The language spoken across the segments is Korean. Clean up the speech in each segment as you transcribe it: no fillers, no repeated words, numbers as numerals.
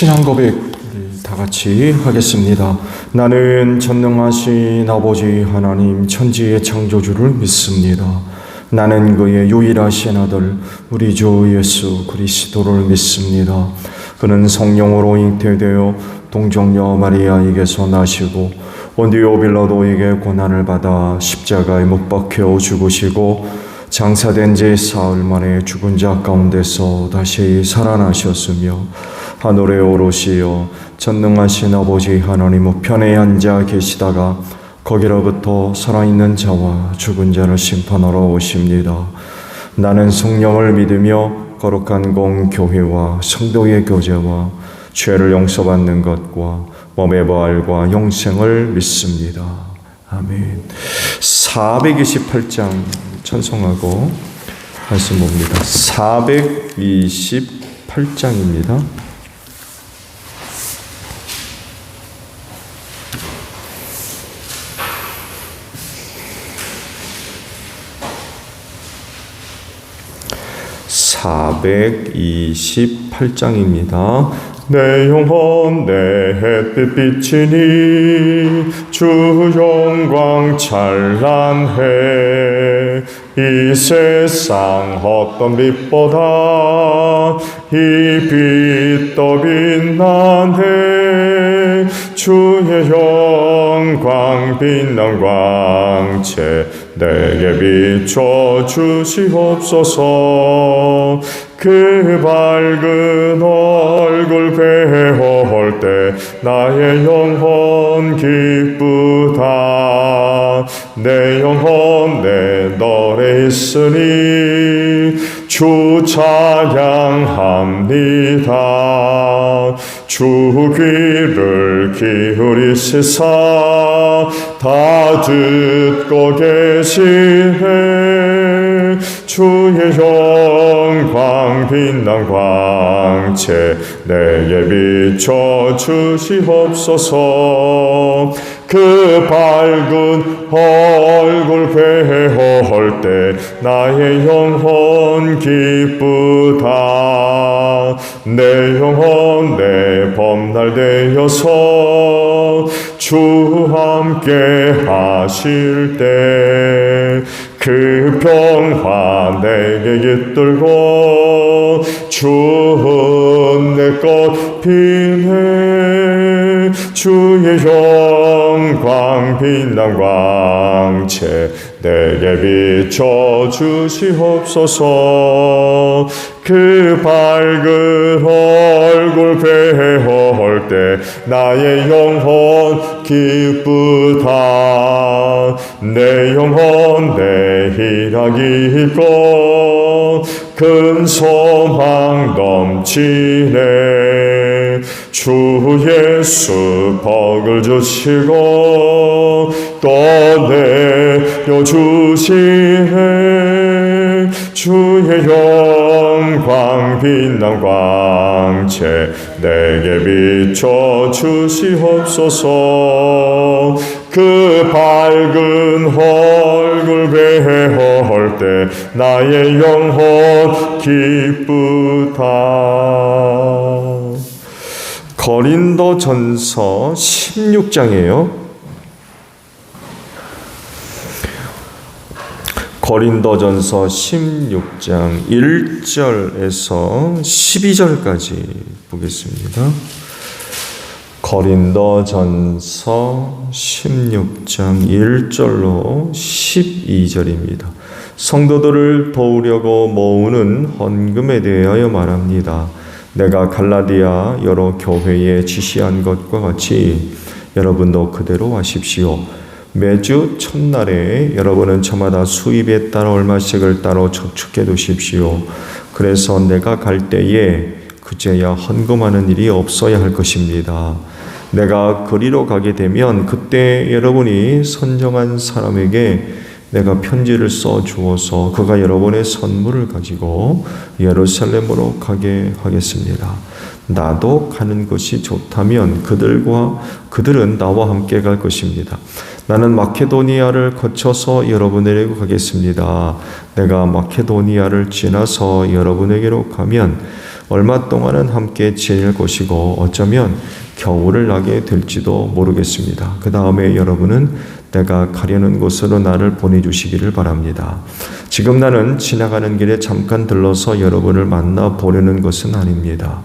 신앙 고백 우리 다 같이 하겠습니다. 나는 전능하신 아버지 하나님 천지의 창조주를 믿습니다. 나는 그의 유일하신 아들 우리 주 예수 그리스도를 믿습니다. 그는 성령으로 잉태되어 동정녀 마리아에게서 나시고 본디오 빌라도에게 고난을 받아 십자가에 못 박혀 죽으시고 장사된 지 사흘 만에 죽은 자 가운데서 다시 살아나셨으며 하늘에 오르시어 전능하신 아버지 하나님 우편에 앉아 계시다가 거기로부터 살아있는 자와 죽은 자를 심판하러 오십니다. 나는 성령을 믿으며 거룩한 공교회와 성도의 교제와 죄를 용서받는 것과 몸의 부활과 영생을 믿습니다. 아멘. 428장 찬송하고 말씀 봅니다. 428장입니다. (428장입니다) 내 영혼 내 햇빛 비치니 주 영광 찬란해. 이 세상 어떤 빛보다 이 빛 더 빛나네. 주의 영광 빛난 광채 내게 비춰 주시옵소서. 그 밝은 얼굴 배울 때 나의 영혼 기쁘다. 내 영혼 내 너에 있으니 주 찬양합니다. 주 귀를 기울이시사 다 듣고 계시네. 주의 영광 빛난 광채 내게 비춰 주시옵소서. 그 밝은 얼굴 배울 때 나의 영혼 기쁘다. 내 영혼 내 범날 되어서 주 함께 하실 때 그 평화 내게 깃들고 주은 내 것 피네. 주의 영광 빛난 광채 내게 비춰 주시옵소서. 그 밝은 얼굴 배울 때 나의 영혼 기쁘다. 내 영혼 내 희락이 있고 큰 소망 넘치네. 주 예수 복을 주시고 떠내려 주시네. 주의 영광 빛난 광채 내게 비춰 주시옵소서. 그 밝은 얼굴 배울 때 나의 영혼 기쁘다. 고린도전서 16장이에요. 고린도전서 16장 1절에서 12절까지 보겠습니다. 고린도전서 16장 1절로 12절입니다. 성도들을 도우려고 모으는 헌금에 대하여 말합니다. 내가 갈라디아 여러 교회에 지시한 것과 같이 여러분도 그대로 하십시오. 매주 첫날에 여러분은 저마다 수입에 따라 얼마씩을 따로 저축해 두십시오. 그래서 내가 갈 때에 그제야 헌금하는 일이 없어야 할 것입니다. 내가 그리로 가게 되면 그때 여러분이 선정한 사람에게 내가 편지를 써 주어서 그가 여러분의 선물을 가지고 예루살렘으로 가게 하겠습니다. 나도 가는 것이 좋다면 그들은 나와 함께 갈 것입니다. 나는 마케도니아를 거쳐서 여러분에게로 가겠습니다. 내가 마케도니아를 지나서 여러분에게로 가면 얼마 동안은 함께 지낼 것이고 어쩌면 겨울을 나게 될지도 모르겠습니다. 그 다음에 여러분은 내가 가려는 곳으로 나를 보내주시기를 바랍니다. 지금 나는 지나가는 길에 잠깐 들러서 여러분을 만나 보려는 것은 아닙니다.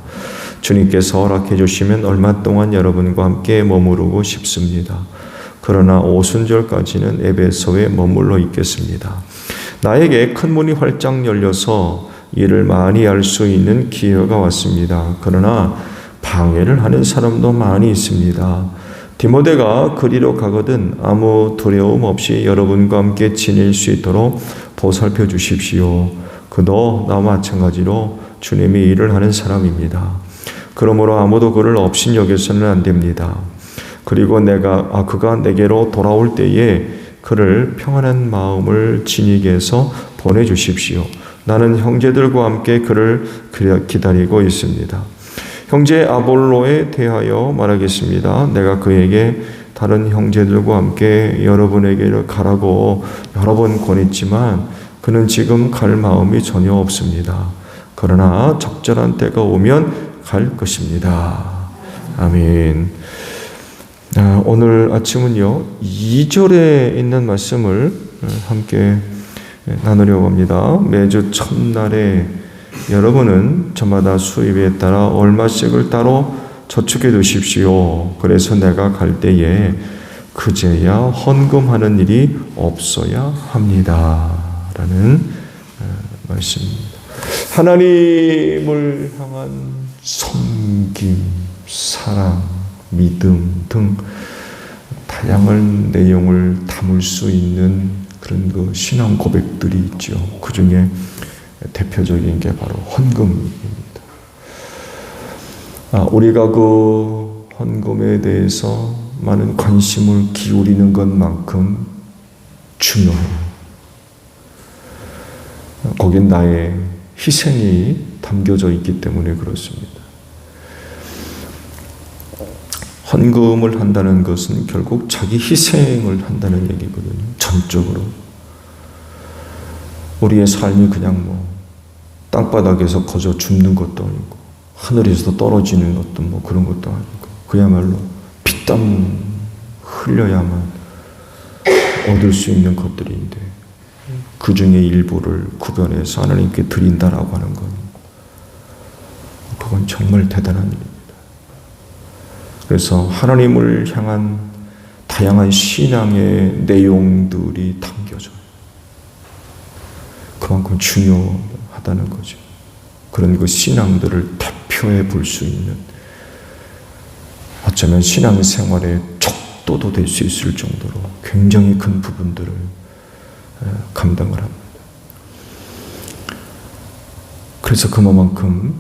주님께서 허락해 주시면 얼마 동안 여러분과 함께 머무르고 싶습니다. 그러나 오순절까지는 에베소에 머물러 있겠습니다. 나에게 큰 문이 활짝 열려서 일을 많이 할 수 있는 기회가 왔습니다. 그러나 방해를 하는 사람도 많이 있습니다. 디모데가 그리로 가거든 아무 두려움 없이 여러분과 함께 지낼 수 있도록 보살펴 주십시오. 그도 나와 마찬가지로 주님이 일을 하는 사람입니다. 그러므로 아무도 그를 업신여겨서는 안 됩니다. 그리고 그가 내게로 돌아올 때에 그를 평안한 마음을 지니게 해서 보내주십시오. 나는 형제들과 함께 그를 기다리고 있습니다. 형제 아볼로에 대하여 말하겠습니다. 내가 그에게 다른 형제들과 함께 여러분에게 가라고 여러 번 권했지만 그는 지금 갈 마음이 전혀 없습니다. 그러나 적절한 때가 오면 갈 것입니다. 아멘. 오늘 아침은요 2절에 있는 말씀을 함께 나누려고 합니다. 매주 첫날에 여러분은 저마다 수입에 따라 얼마씩을 따로 저축해 두십시오. 그래서 내가 갈 때에 그제야 헌금하는 일이 없어야 합니다. 라는 말씀입니다. 하나님을 향한 섬김, 사랑, 믿음 등 다양한 내용을 담을 수 있는 그런 그 신앙 고백들이 있죠. 그 중에 대표적인 게 바로 헌금입니다. 우리가 그 헌금에 대해서 많은 관심을 기울이는 것만큼 중요해요. 거긴 나의 희생이 담겨져 있기 때문에 그렇습니다. 헌금을 한다는 것은 결국 자기 희생을 한다는 얘기거든요. 전적으로. 우리의 삶이 그냥 땅바닥에서 거저 죽는 것도 아니고 하늘에서 떨어지는 것도 그런 것도 아니고 그야말로 피땀 흘려야만 얻을 수 있는 것들인데 그 중에 일부를 구별해서 하나님께 드린다라고 하는 건 그건 정말 대단한 일입니다. 그래서 하나님을 향한 다양한 신앙의 내용들이 담겨져요. 그만큼 중요하다는 거죠. 그런 그 신앙들을 대표해 볼 수 있는 어쩌면 신앙생활의 척도도 될 수 있을 정도로 굉장히 큰 부분들을 감당을 합니다. 그래서 그만큼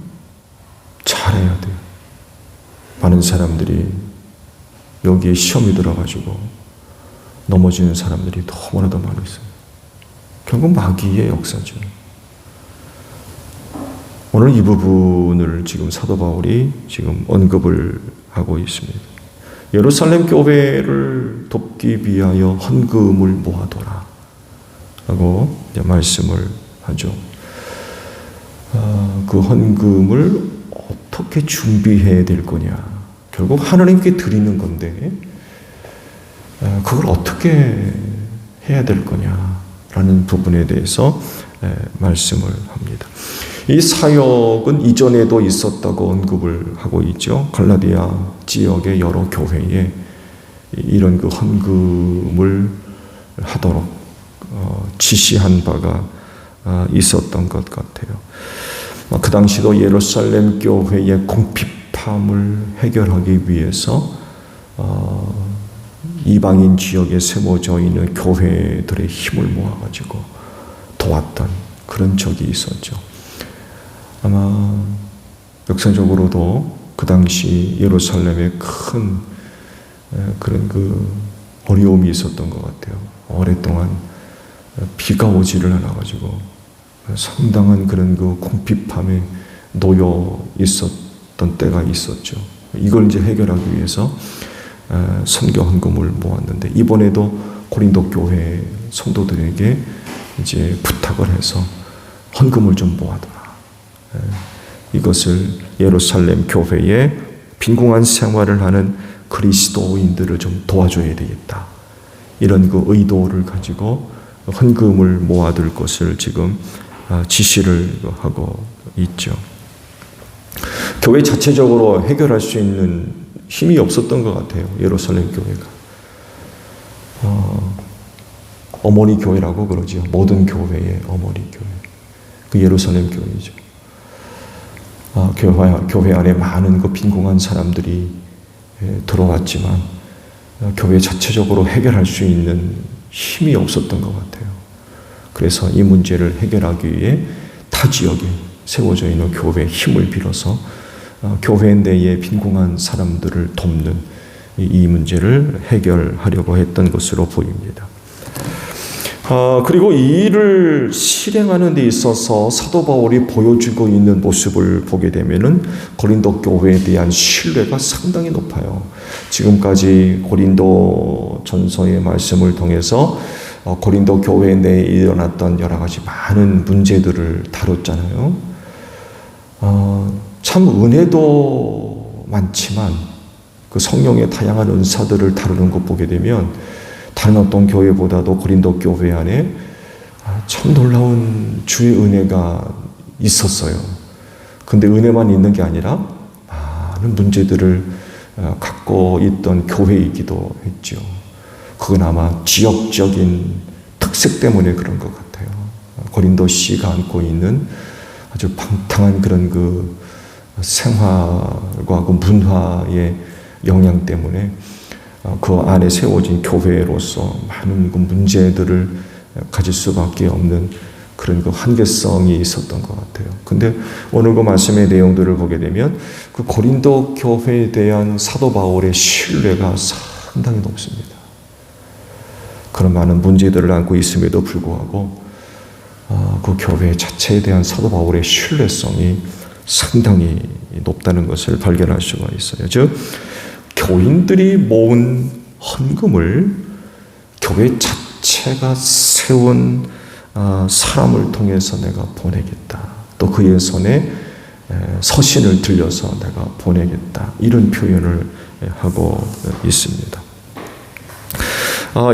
잘해야 돼요. 많은 사람들이 여기에 시험이 들어가지고 넘어지는 사람들이 너무나도 많이 있어요. 결국 마귀의 역사죠. 오늘 이 부분을 지금 사도 바울이 지금 언급을 하고 있습니다. 예루살렘 교회를 돕기 위하여 헌금을 모아둬라 라고 말씀을 하죠. 그 헌금을 어떻게 준비해야 될 거냐. 결국 하나님께 드리는 건데 그걸 어떻게 해야 될 거냐라는 부분에 대해서 말씀을 합니다. 이 사역은 이전에도 있었다고 언급을 하고 있죠. 갈라디아 지역의 여러 교회에 이런 그 헌금을 하도록 지시한 바가 있었던 것 같아요. 그 당시도 예루살렘 교회의 궁핍함을 해결하기 위해서 이방인 지역에 세워져 있는 교회들의 힘을 모아가지고 도왔던 그런 적이 있었죠. 아마 역사적으로도 그 당시 예루살렘에 큰 그런 그 어려움이 있었던 것 같아요. 오랫동안 비가 오지를 않아가지고 상당한 그런 그 궁핍함에 놓여 있었던 때가 있었죠. 이걸 이제 해결하기 위해서 선교 헌금을 모았는데 이번에도 고린도 교회 성도들에게 이제 부탁을 해서 헌금을 좀 모아둬라. 이것을 예루살렘 교회에 빈궁한 생활을 하는 그리스도인들을 좀 도와줘야 되겠다. 이런 그 의도를 가지고 헌금을 모아둘 것을 지금 지시를 하고 있죠. 교회 자체적으로 해결할 수 있는 힘이 없었던 것 같아요. 예루살렘 교회가. 어머니 교회라고 그러죠. 모든 교회의 어머니 교회. 그 예루살렘 교회죠. 교회 안에 많은 그 빈궁한 사람들이 들어왔지만 교회 자체적으로 해결할 수 있는 힘이 없었던 것 같아요. 그래서 이 문제를 해결하기 위해 타 지역에 세워져 있는 교회의 힘을 빌어서 교회 내에 빈궁한 사람들을 돕는 이 문제를 해결하려고 했던 것으로 보입니다. 그리고 이 일을 실행하는 데 있어서 사도 바울이 보여주고 있는 모습을 보게 되면은 고린도 교회에 대한 신뢰가 상당히 높아요. 지금까지 고린도 전서의 말씀을 통해서 고린도 교회 내에 일어났던 여러 가지 많은 문제들을 다뤘잖아요. 참 은혜도 많지만 그 성령의 다양한 은사들을 다루는 것 보게 되면 다른 어떤 교회보다도 고린도 교회 안에 참 놀라운 주의 은혜가 있었어요. 근데 은혜만 있는 게 아니라 많은 문제들을 갖고 있던 교회이기도 했죠. 그건 아마 지역적인 특색 때문에 그런 것 같아요. 고린도시가 안고 있는 아주 방탕한 그런 그 생활과 그 문화의 영향 때문에 그 안에 세워진 교회로서 많은 그 문제들을 가질 수밖에 없는 그런 그 한계성이 있었던 것 같아요. 근데 오늘 그 말씀의 내용들을 보게 되면 그 고린도 교회에 대한 사도 바울의 신뢰가 상당히 높습니다. 그런 많은 문제들을 안고 있음에도 불구하고 그 교회 자체에 대한 사도 바울의 신뢰성이 상당히 높다는 것을 발견할 수가 있어요. 즉 교인들이 모은 헌금을 교회 자체가 세운 사람을 통해서 내가 보내겠다. 또 그의 손에 서신을 들려서 내가 보내겠다. 이런 표현을 하고 있습니다.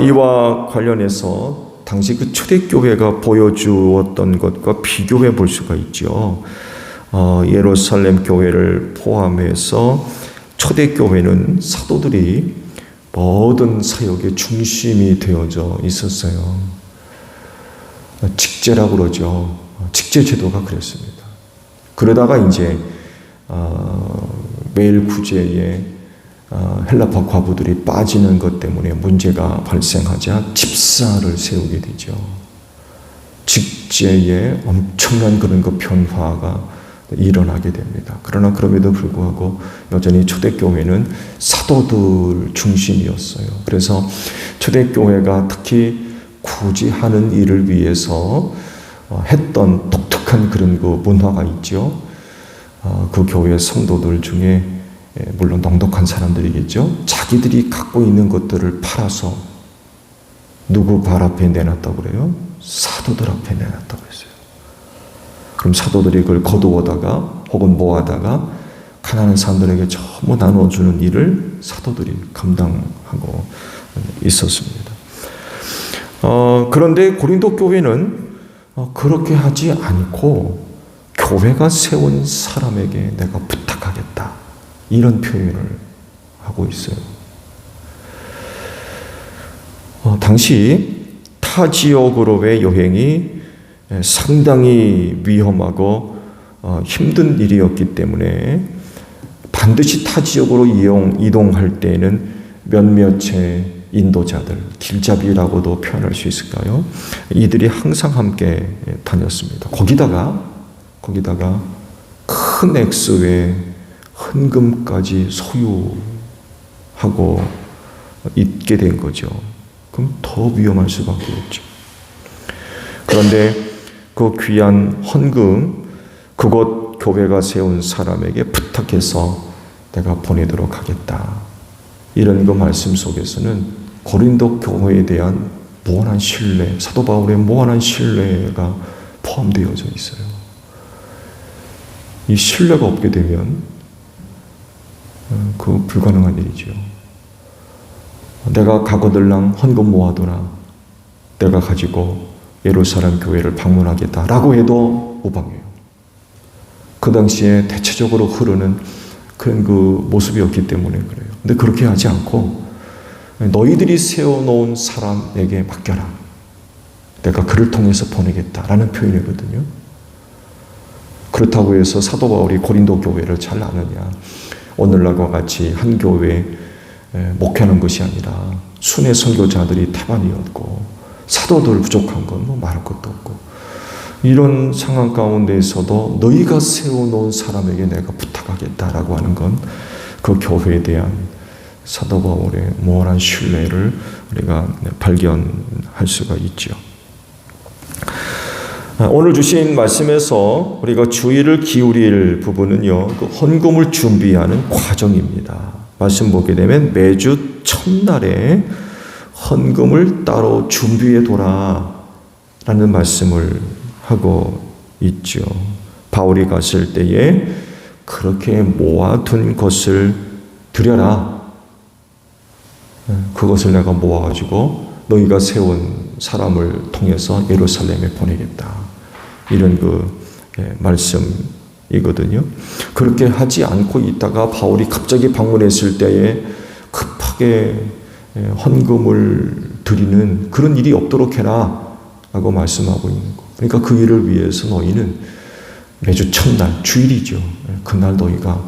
이와 관련해서 당시 그 초대교회가 보여주었던 것과 비교해 볼 수가 있죠. 예루살렘 교회를 포함해서 초대교회는 사도들이 모든 사역의 중심이 되어져 있었어요. 직제라고 그러죠. 직제제도가 그랬습니다. 그러다가 이제 매일 구제에 헬라파 과부들이 빠지는 것 때문에 문제가 발생하자 집사를 세우게 되죠. 직제에 엄청난 그런 그 변화가 일어나게 됩니다. 그러나 그럼에도 불구하고 여전히 초대교회는 사도들 중심이었어요. 그래서 초대교회가 특히 굳이 하는 일을 위해서 했던 독특한 그런 그 문화가 있죠. 그 교회 성도들 중에 물론 넉넉한 사람들이겠죠. 자기들이 갖고 있는 것들을 팔아서 누구 발 앞에 내놨다고 그래요? 사도들 앞에 내놨다고 했어요. 그럼 사도들이 그걸 거두어다가 혹은 모아다가 가난한 사람들에게 전부 나눠주는 일을 사도들이 감당하고 있었습니다. 그런데 고린도 교회는 그렇게 하지 않고 교회가 세운 사람에게 내가 부탁하겠다. 이런 표현을 하고 있어요. 당시 타 지역으로의 여행이 상당히 위험하고 힘든 일이었기 때문에 반드시 타 지역으로 이동할 때에는 몇몇의 인도자들, 길잡이라고도 표현할 수 있을까요? 이들이 항상 함께 다녔습니다. 거기다가 큰 액수의 헌금까지 소유하고 있게 된 거죠. 그럼 더 위험할 수밖에 없죠. 그런데 그 귀한 헌금, 그곳 교회가 세운 사람에게 부탁해서 내가 보내도록 하겠다. 이런 그 말씀 속에서는 고린도 교회에 대한 무한한 신뢰, 사도 바울의 무한한 신뢰가 포함되어져 있어요. 이 신뢰가 없게 되면 그 불가능한 일이죠. 내가 가거들랑 헌금 모아두나 내가 가지고 예루살렘 교회를 방문하겠다라고 해도 무방해요. 그 당시에 대체적으로 흐르는 그런 그 모습이었기 때문에 그래요. 근데 그렇게 하지 않고 너희들이 세워놓은 사람에게 맡겨라. 내가 그를 통해서 보내겠다라는 표현이거든요. 그렇다고 해서 사도 바울이 고린도 교회를 잘 아느냐? 오늘날과 같이 한 교회에 목회하는 것이 아니라 순회 선교자들이 태반이었고 사도들 부족한 건 뭐 말할 것도 없고 이런 상황 가운데에서도 너희가 세워놓은 사람에게 내가 부탁하겠다라고 하는 건 그 교회에 대한 사도 바울의 모호한 신뢰를 우리가 발견할 수가 있죠. 오늘 주신 말씀에서 우리가 주의를 기울일 부분은요, 그 헌금을 준비하는 과정입니다. 말씀 보게 되면 매주 첫날에 헌금을 따로 준비해 둬라 라는 말씀을 하고 있죠. 바울이 갔을 때에 그렇게 모아둔 것을 드려라. 그것을 내가 모아가지고 너희가 세운 사람을 통해서 예루살렘에 보내겠다. 이런 말씀이거든요. 그렇게 하지 않고 있다가 바울이 갑자기 방문했을 때에 급하게 헌금을 드리는 그런 일이 없도록 해라 라고 말씀하고 있는 거. 그러니까 그 일을 위해서 너희는 매주 첫날, 주일이죠. 그날 너희가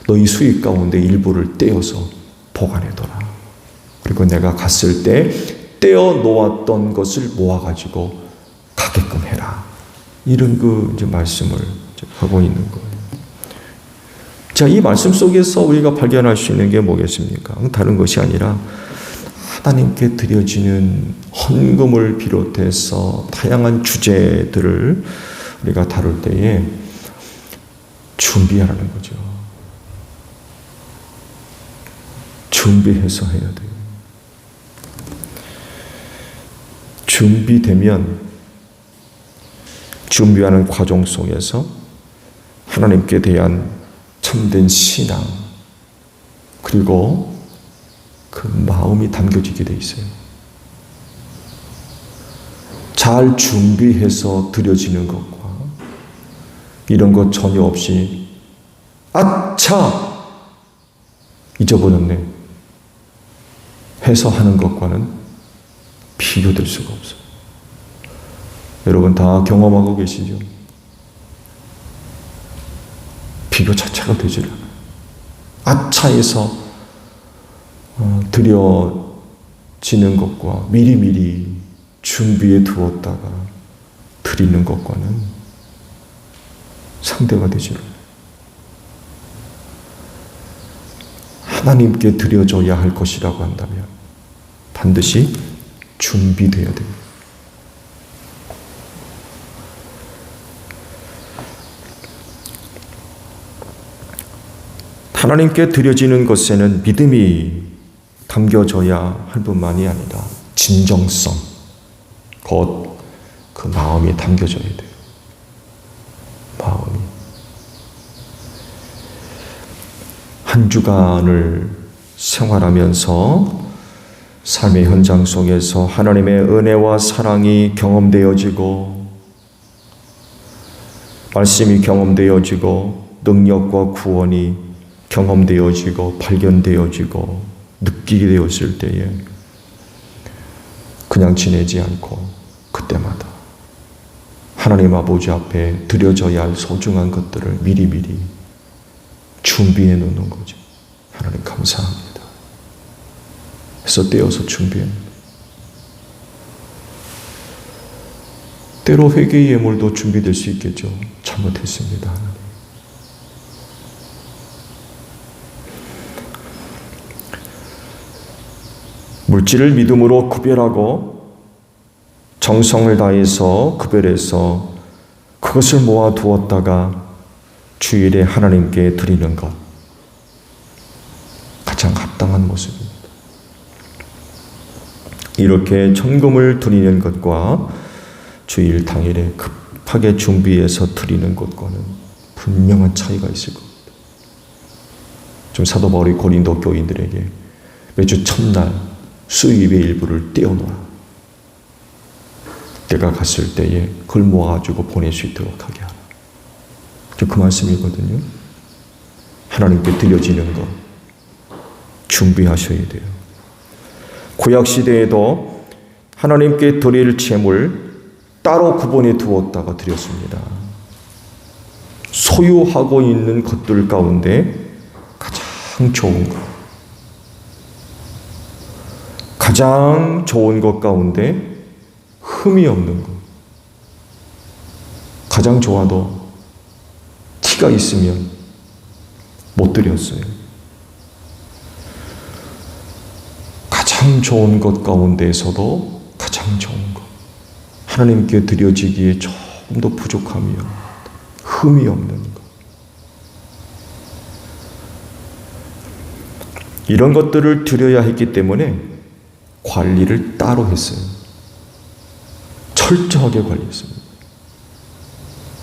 너희 수익 가운데 일부를 떼어서 보관해둬라. 그리고 내가 갔을 때 떼어 놓았던 것을 모아가지고 가게끔 해라. 이런 이제 말씀을 하고 있는 거예요. 자, 이 말씀 속에서 우리가 발견할 수 있는 게 뭐겠습니까? 다른 것이 아니라 하나님께 드려지는 헌금을 비롯해서 다양한 주제들을 우리가 다룰 때에 준비하라는 거죠. 준비해서 해야 돼요. 준비되면 준비하는 과정 속에서 하나님께 대한 참된 신앙 그리고 그 마음이 담겨지게 돼 있어요. 잘 준비해서 드려지는 것과 이런 것 전혀 없이 아차! 잊어버렸네 해서 하는 것과는 비교될 수가 없어요. 여러분 다 경험하고 계시죠? 비교 자체가 되질 않아요. 아차에서 드려지는 것과 미리미리 준비해 두었다가 드리는 것과는 상대가 되질 않아요. 하나님께 드려져야 할 것이라고 한다면 반드시 준비되어야 됩니다. 하나님께 드려지는 것에는 믿음이 담겨져야 할 뿐만이 아니라 진정성, 곧 그 마음이 담겨져야 돼요. 마음이. 한 주간을 생활하면서 삶의 현장 속에서 하나님의 은혜와 사랑이 경험되어지고 말씀이 경험되어지고 능력과 구원이 경험되어지고 발견되어지고 느끼게 되었을 때에 그냥 지내지 않고 그때마다 하나님 아버지 앞에 드려져야 할 소중한 것들을 미리미리 준비해 놓는 거죠. 하나님 감사합니다. 그래서 떼어서 준비합니다. 때로 회개의 예물도 준비될 수 있겠죠. 잘못했습니다. 하나님. 물질을 믿음으로 구별하고 정성을 다해서 구별해서 그것을 모아 두었다가 주일에 하나님께 드리는 것. 가장 합당한 모습입니다. 이렇게 헌금을 드리는 것과 주일 당일에 급하게 준비해서 드리는 것과는 분명한 차이가 있을 겁니다. 좀 사도 바울이 고린도 교인들에게 매주 첫날 수입의 일부를 떼어놓아. 때가 갔을 때에 그걸 모아가지고 보낼 수 있도록 하게 하라. 그 말씀이거든요. 하나님께 드려지는 것 준비하셔야 돼요. 구약시대에도 하나님께 드릴 제물 따로 구분해 두었다가 드렸습니다. 소유하고 있는 것들 가운데 가장 좋은 것, 가장 좋은 것 가운데 흠이 없는 것, 가장 좋아도 티가 있으면 못 드렸어요. 가장 좋은 것 가운데에서도 가장 좋은 것, 하나님께 드려지기에 조금 더 부족함이 없는, 흠이 없는 것, 이런 것들을 드려야 했기 때문에 관리를 따로 했어요. 철저하게 관리했습니다.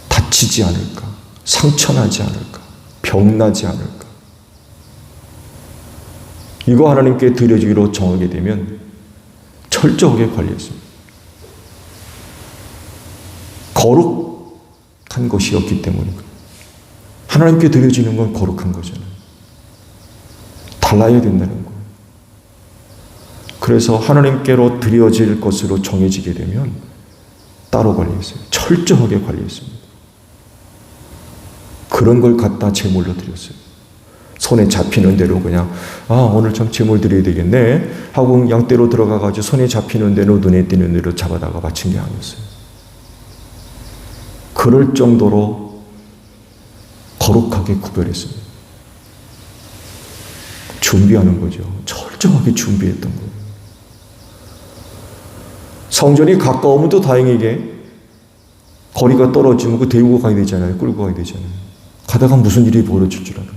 다치지 않을까, 상처나지 않을까, 병나지 않을까. 이거 하나님께 드려지기로 정하게 되면 철저하게 관리했습니다. 거룩한 것이었기 때문에 하나님께 드려지는 건 거룩한 거잖아요. 달라야 된다는 거예요. 그래서 하나님께로 드려질 것으로 정해지게 되면 따로 관리했어요. 철저하게 관리했습니다. 그런 걸 갖다 제물로 드렸어요. 손에 잡히는 대로 그냥 오늘 참 제물 드려야 되겠네 하고 양떼로 들어가가지고 손에 잡히는 대로 눈에 띄는 대로 잡아다가 바친 게 아니었어요. 그럴 정도로 거룩하게 구별했습니다. 준비하는 거죠. 철저하게 준비했던 거예요. 성전이 가까우면 또 다행이게 거리가 떨어지면 그 데리고 가야 되잖아요. 끌고 가야 되잖아요. 가다가 무슨 일이 벌어질 줄 알아요.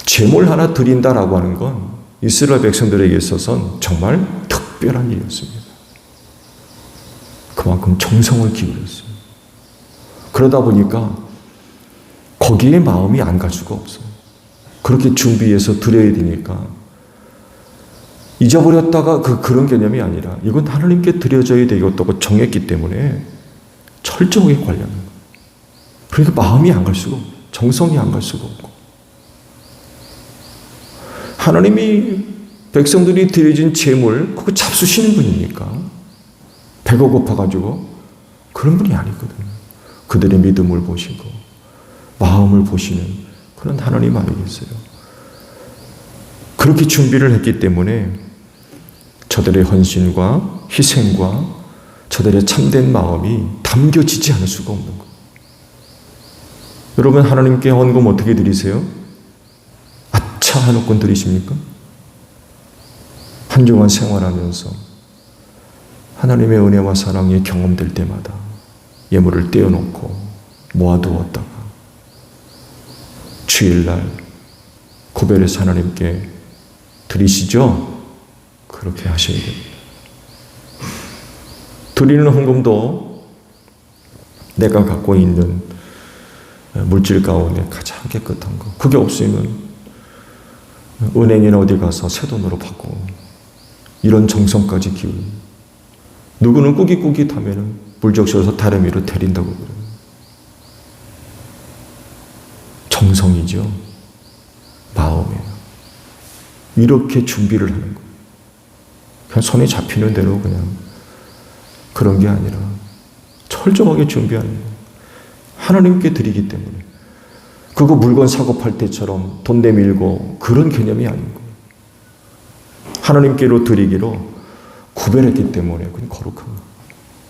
제물 하나 드린다라고 하는 건 이스라엘 백성들에게 있어서는 정말 특별한 일이었습니다. 그만큼 정성을 기울였어요. 그러다 보니까 거기에 마음이 안 갈 수가 없어요. 그렇게 준비해서 드려야 되니까 잊어버렸다가 그런 개념이 아니라 이건 하나님께 드려져야 되겠다고 정했기 때문에 철저하게 관리하는 거예요. 그러니까 마음이 안 갈 수가 없고 정성이 안 갈 수가 없고 하나님이 백성들이 드려진 제물 그거 잡수시는 분입니까? 배가 고파가지고 그런 분이 아니거든요. 그들의 믿음을 보시고 마음을 보시는 그런 하나님 아니겠어요? 그렇게 준비를 했기 때문에 저들의 헌신과 희생과 저들의 참된 마음이 담겨지지 않을 수가 없는 거예요. 여러분 하나님께 헌금 어떻게 드리세요? 아차 하놓고 드리십니까? 한 주간 생활하면서 하나님의 은혜와 사랑이 경험될 때마다 예물을 떼어놓고 모아두었다가 주일날 구별해서 하나님께 드리시죠? 그렇게 하셔야 됩니다. 드리는 헌금도 내가 갖고 있는 물질 가운데 가장 깨끗한 거. 그게 없으면 은행이나 어디 가서 새 돈으로 바꾸고 이런 정성까지 기울이고 누구는 꾸깃꾸깃하면 물적셔서 다른 위로 데린다고 그래요. 정성이죠. 마음이에요. 이렇게 준비를 하는 거예요. 그냥 손에 잡히는 대로 그냥 그런 게 아니라 철저하게 준비하는 거예요. 하나님께 드리기 때문에. 그거 물건 사고 팔 때처럼 돈 내밀고 그런 개념이 아닌 거예요. 하나님께로 드리기로 구별했기 때문에 그건 거룩한 거예요.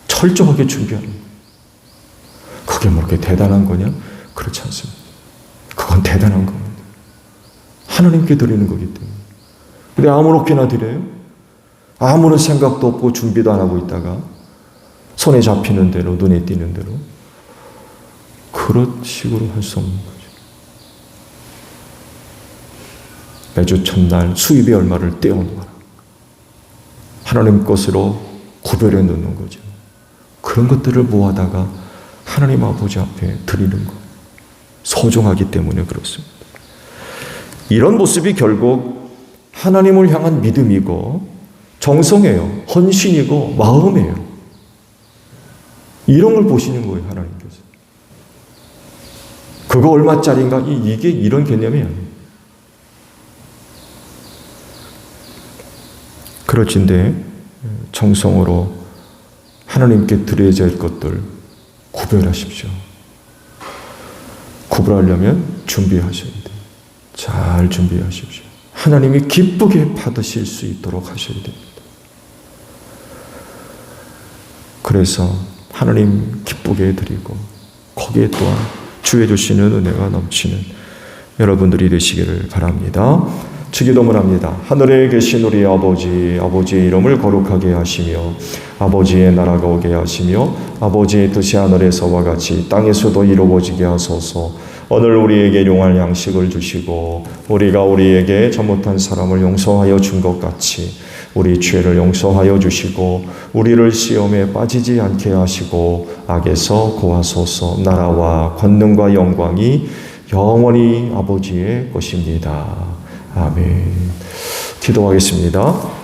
철저하게 준비하는 거예요. 그게 뭐 그렇게 대단한 거냐? 그렇지 않습니다. 그건 대단한 겁니다. 하나님께 드리는 거기 때문에. 근데 아무렇게나 드려요? 아무런 생각도 없고 준비도 안 하고 있다가 손에 잡히는 대로 눈에 띄는 대로 그런 식으로 할 수 없는 거죠. 매주 첫날 수입의 얼마를 떼어놓아라. 하나님 것으로 구별해 놓는 거죠. 그런 것들을 모아다가 하나님 아버지 앞에 드리는 것. 소중하기 때문에 그렇습니다. 이런 모습이 결국 하나님을 향한 믿음이고 정성이에요. 헌신이고 마음이에요. 이런 걸 보시는 거예요, 하나님께서. 그거 얼마짜리인가? 이게 이런 개념이 아니에요. 그렇진데 정성으로 하나님께 드려야 할 것들 구별하십시오. 구별하려면 준비하셔야 돼요. 잘 준비하십시오. 하나님이 기쁘게 받으실 수 있도록 하셔야 됩니다. 그래서 하나님 기쁘게 드리고 거기에 또한 주의 주시는 은혜가 넘치는 여러분들이 되시기를 바랍니다. 주기도문 합니다. 하늘에 계신 우리 아버지, 아버지의 이름을 거룩하게 하시며 아버지의 나라가 오게 하시며 아버지의 뜻이 하늘에서와 같이 땅에서도 이루어지게 하소서. 오늘 우리에게 용할 양식을 주시고 우리가 우리에게 잘못한 사람을 용서하여 준 것 같이 우리 죄를 용서하여 주시고 우리를 시험에 빠지지 않게 하시고 악에서 구하소서. 나라와 권능과 영광이 영원히 아버지의 것입니다. 아멘. 기도하겠습니다.